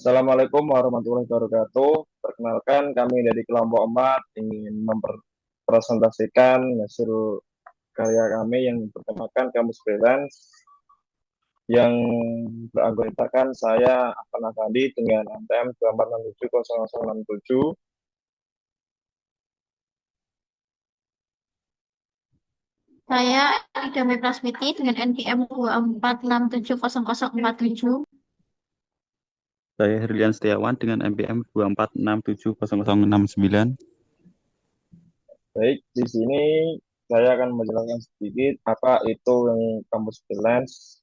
Assalamualaikum warahmatullahi wabarakatuh. Perkenalkan, kami dari kelompok 4 ingin mempresentasikan hasil karya kami yang bertemakan kamus freelance yang beranggotakan saya Afan Afandi dengan ANTM 24670067. Saya Idame Prasmiti dengan NPM 24670047. Saya Herlian Setiawan dengan NPM 24670069. Baik, di sini saya akan menjelaskan sedikit apa itu yang kamus freelance.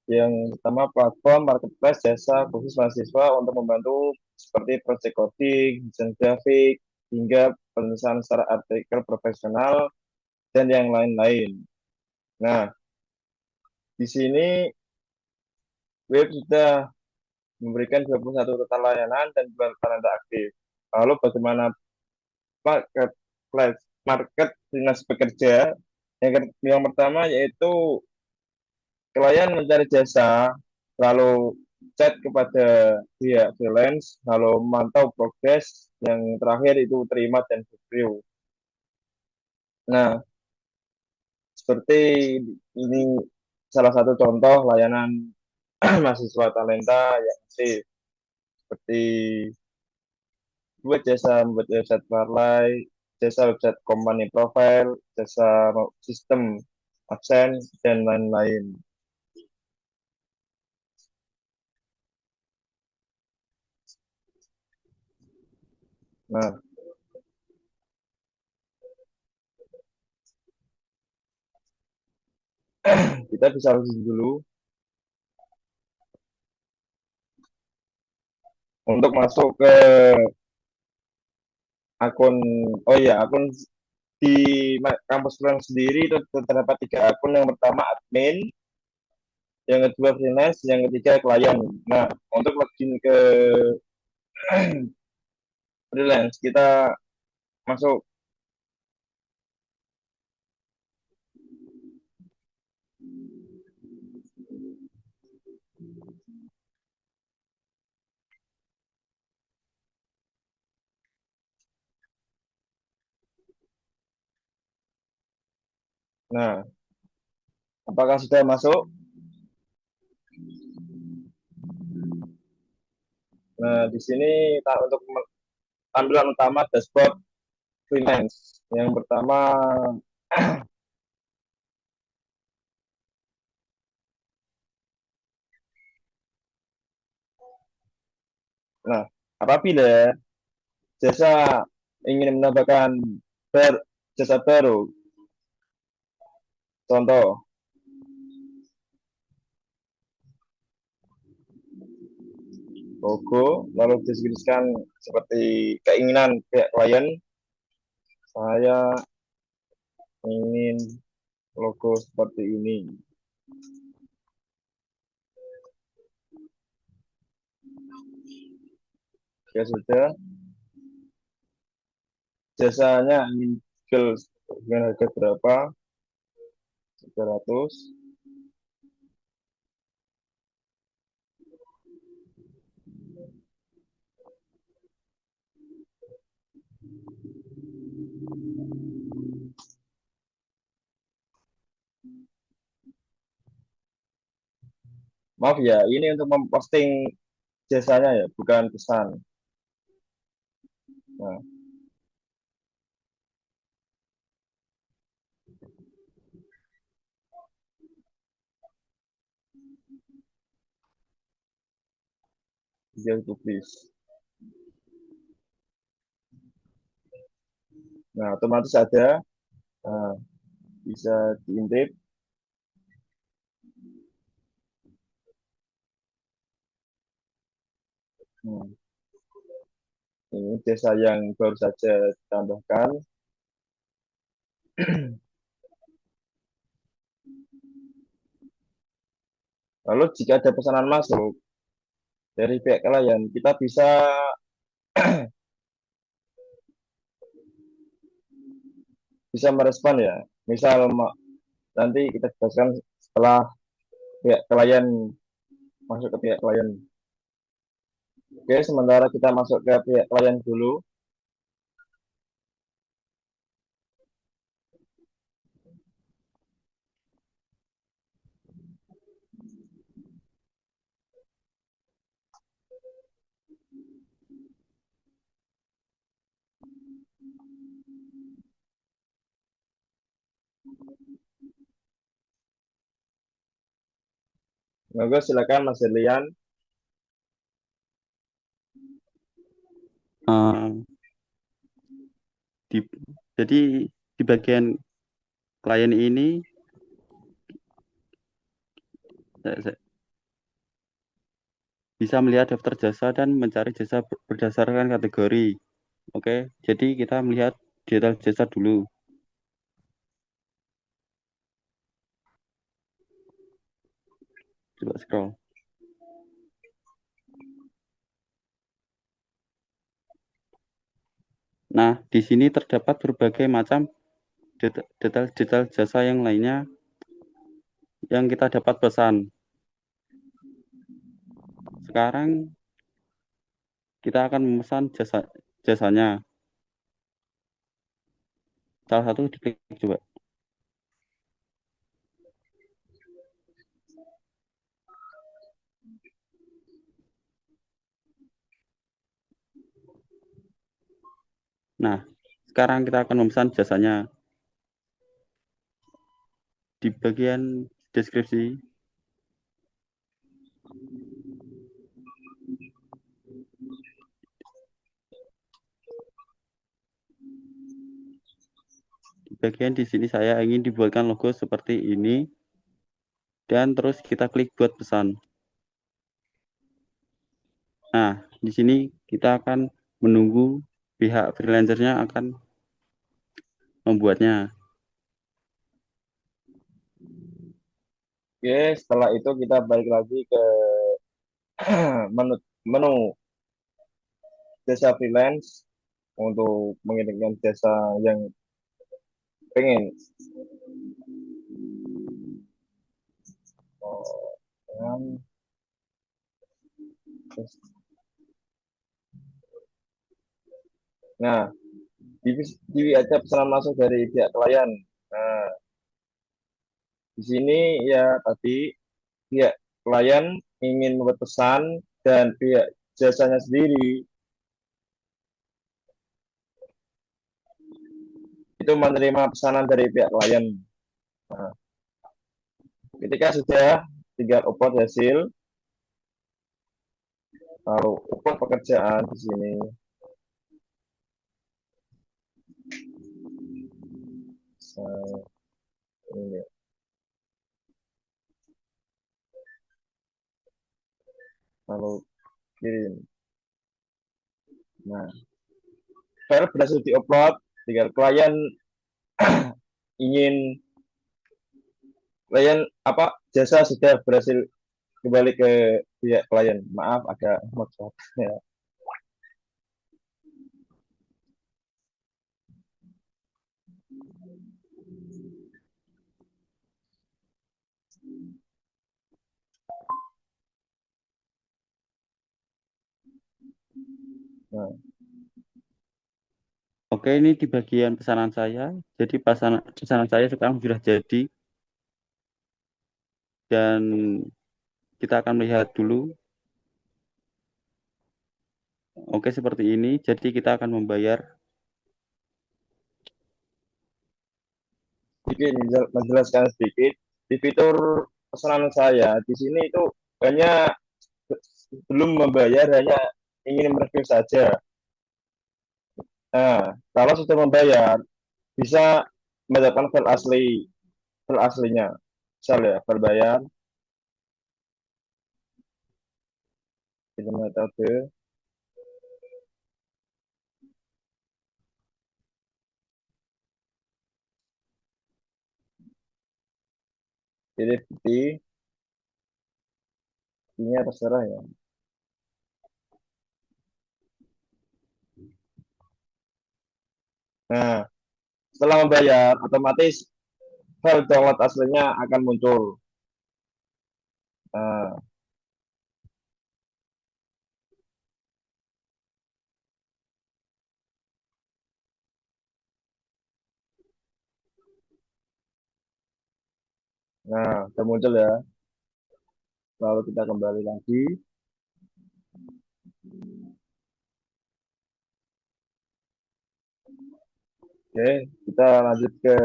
Yang pertama, platform marketplace jasa khusus mahasiswa untuk membantu seperti project coding, desain grafik, hingga penulisan secara artikel profesional dan yang lain-lain. Nah, di sini web sudah memberikan 21 total layanan dan 2 talenta aktif. Lalu bagaimana marketplace market dinas bekerja? Yang pertama yaitu klien mencari jasa, lalu chat kepada pihak freelance, lalu memantau progres, yang terakhir itu terima dan review. Nah, seperti ini salah satu contoh layanan mahasiswa talenta yang sih seperti membuat website parlay, jasa website company profile, jasa sistem absen, dan lain-lain. Nah, kita bisa langsung dulu untuk masuk ke akun. Oh iya, akun di kampus Freelance sendiri itu terdapat 3 akun. Yang pertama admin, yang kedua freelance, yang ketiga klien. Nah, untuk login ke freelance kita masuk. Nah, apakah sudah masuk? Nah, di sini untuk tampilan utama dashboard freelance. Yang pertama, nah, apabila jasa ingin menambahkan jasa baru, contoh logo, lalu deskripsikan seperti keinginan pihak klien. Saya ingin logo seperti ini. Ya sudah, jasanya ingin jual dengan harga berapa? 300. Maaf ya, ini untuk memposting jasanya ya, bukan pesan. Nah, dia publis. Nah, otomatis ada, nah, bisa diintip. Hmm. Ini jasa yang baru saja ditambahkan. Lalu jika ada pesanan masuk dari pihak klien, kita bisa merespon ya. Misal nanti kita jelaskan setelah pihak klien masuk ke pihak klien. Oke, sementara kita masuk ke pihak klien dulu. Monggo silakan Mas Herlian. Eh, di, jadi di bagian klien ini saya bisa melihat daftar jasa dan mencari jasa berdasarkan kategori. Oke, jadi kita melihat detail jasa dulu. Coba scroll. Nah, di sini terdapat berbagai macam detail jasa yang lainnya yang kita dapat pesan. Sekarang kita akan memesan jasanya. Salah satu diklik coba. Nah, sekarang kita akan memesan jasanya. Di bagian deskripsi, bagian di sini saya ingin dibuatkan logo seperti ini, dan terus kita klik buat pesan. Nah, di sini kita akan menunggu pihak freelancernya akan membuatnya. Oke, setelah itu kita balik lagi ke menu jasa freelance untuk mengirimkan jasa yang pengen. Dengan Nah, di ada pesanan masuk dari pihak klien. Nah, di sini ya tadi pihak klien ingin membuat pesan dan pihak jasanya sendiri itu menerima pesanan dari pihak klien. Nah, ketika sudah tinggal upload hasil, lalu upload pekerjaan di sini. Ini, lalu kirim. Nah, file berhasil diupload, tinggal ingin klien jasa sudah berhasil kembali ke pihak klien. Maaf agak mocok. Ya. Nah, Oke, ini di bagian pesanan saya. Jadi pesanan saya sekarang sudah jadi. Dan kita akan melihat dulu. Oke, seperti ini. Jadi kita akan membayar. sedikit menjelaskan sedikit di fitur pesanan saya di sini itu hanya belum membayar, hanya ingin mereview saja. Nah, kalau sudah membayar bisa mendapatkan file aslinya. Misal ya, berbayar ini metode ini bukti, ini terserah ya. Nah, setelah membayar otomatis file download aslinya akan muncul. Nah, Nah, udah muncul ya. Lalu kita kembali lagi. Oke, kita lanjut ke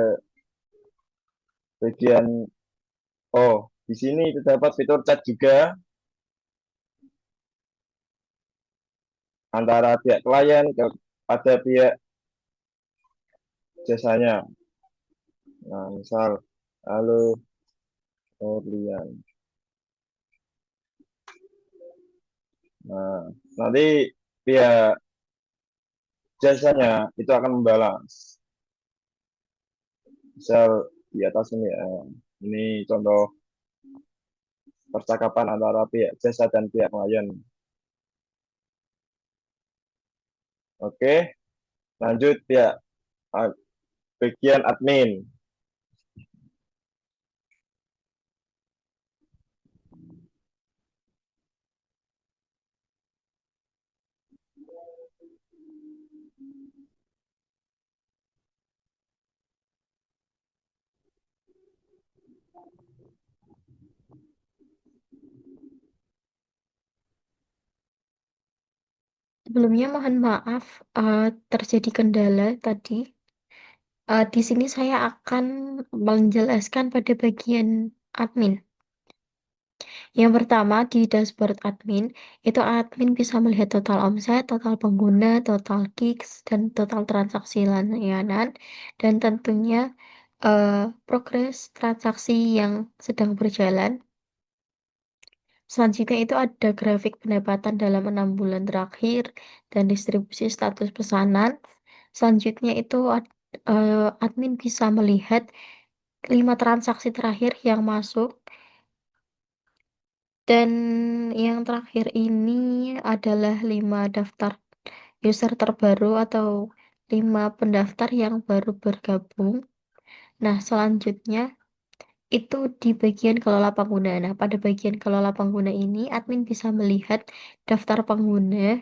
bagian oh, di sini terdapat fitur chat juga antara pihak klien kepada pihak jasanya. Nah, misal, halo Orlian. Nah, nanti pihak jasanya itu akan membalas. Misal di atas ini ya, ini contoh percakapan antara pihak jasa dan pihak klien. Oke, lanjut pihak bagian admin. Sebelumnya mohon maaf, terjadi kendala tadi. Di sini saya akan menjelaskan pada bagian admin. Yang pertama, di dashboard admin, itu admin bisa melihat total omset, total pengguna, total gigs, dan total transaksi layanan, dan tentunya progres transaksi yang sedang berjalan. Selanjutnya itu ada grafik pendapatan dalam 6 bulan terakhir dan distribusi status pesanan. Selanjutnya itu admin bisa melihat 5 transaksi terakhir yang masuk. Dan yang terakhir ini adalah 5 daftar user terbaru atau 5 pendaftar yang baru bergabung. Nah, selanjutnya itu di bagian kelola pengguna. Nah, pada bagian kelola pengguna ini, admin bisa melihat daftar pengguna.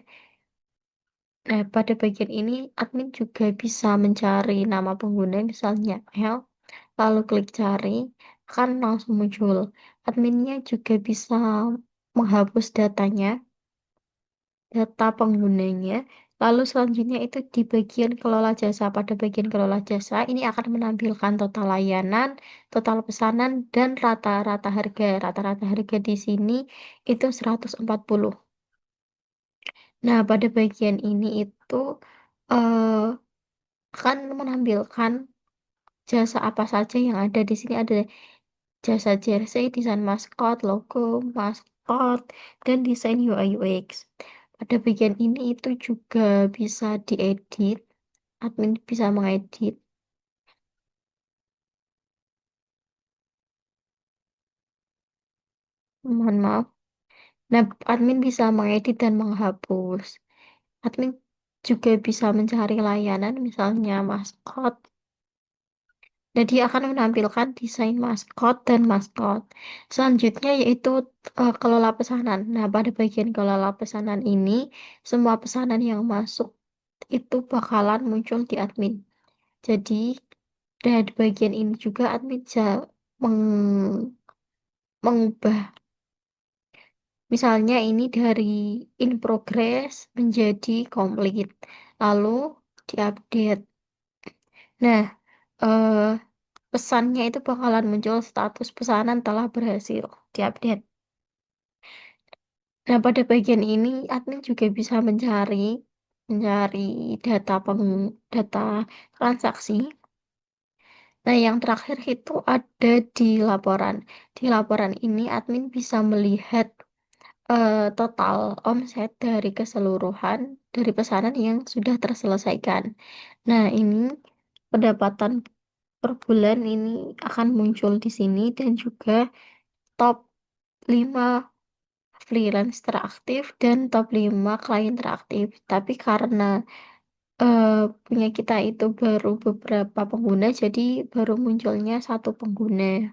Nah, pada bagian ini, admin juga bisa mencari nama pengguna, misalnya L, lalu klik cari, akan langsung muncul. Adminnya juga bisa menghapus data penggunanya. Lalu selanjutnya itu di bagian kelola jasa. Pada bagian kelola jasa, ini akan menampilkan total layanan, total pesanan, dan rata-rata harga. Rata-rata harga di sini itu 140. Nah, pada bagian ini itu eh, akan menampilkan jasa apa saja yang ada di sini. Ada jasa jersey, desain maskot, logo, maskot, dan desain UI UX. Pada bagian ini itu juga bisa diedit, admin bisa mengedit. Mohon maaf. Nah, admin bisa mengedit dan menghapus. Admin juga bisa mencari layanan, misalnya maskot. Nah, dia akan menampilkan desain maskot dan maskot. Selanjutnya yaitu kelola pesanan. Nah, pada bagian kelola pesanan ini, semua pesanan yang masuk itu bakalan muncul di admin. Jadi, dan di bagian ini juga admin bisa mengubah. Misalnya ini dari in progress menjadi complete. Lalu diupdate. Nah, eh, pesannya itu bakalan muncul status pesanan telah berhasil diupdate. Nah, pada bagian ini admin juga bisa mencari data transaksi. Nah, yang terakhir itu ada di laporan. Di laporan ini admin bisa melihat total omset dari keseluruhan dari pesanan yang sudah terselesaikan. Nah, ini pendapatan per bulan ini akan muncul di sini dan juga top 5 freelance teraktif dan top 5 klien teraktif. Tapi karena punya kita itu baru beberapa pengguna, jadi baru munculnya 1 pengguna.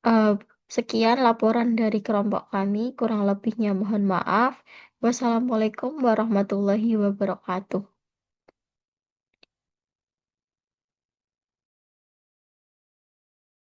Eh, Sekian laporan dari kelompok kami, kurang lebihnya mohon maaf. Wassalamualaikum warahmatullahi wabarakatuh.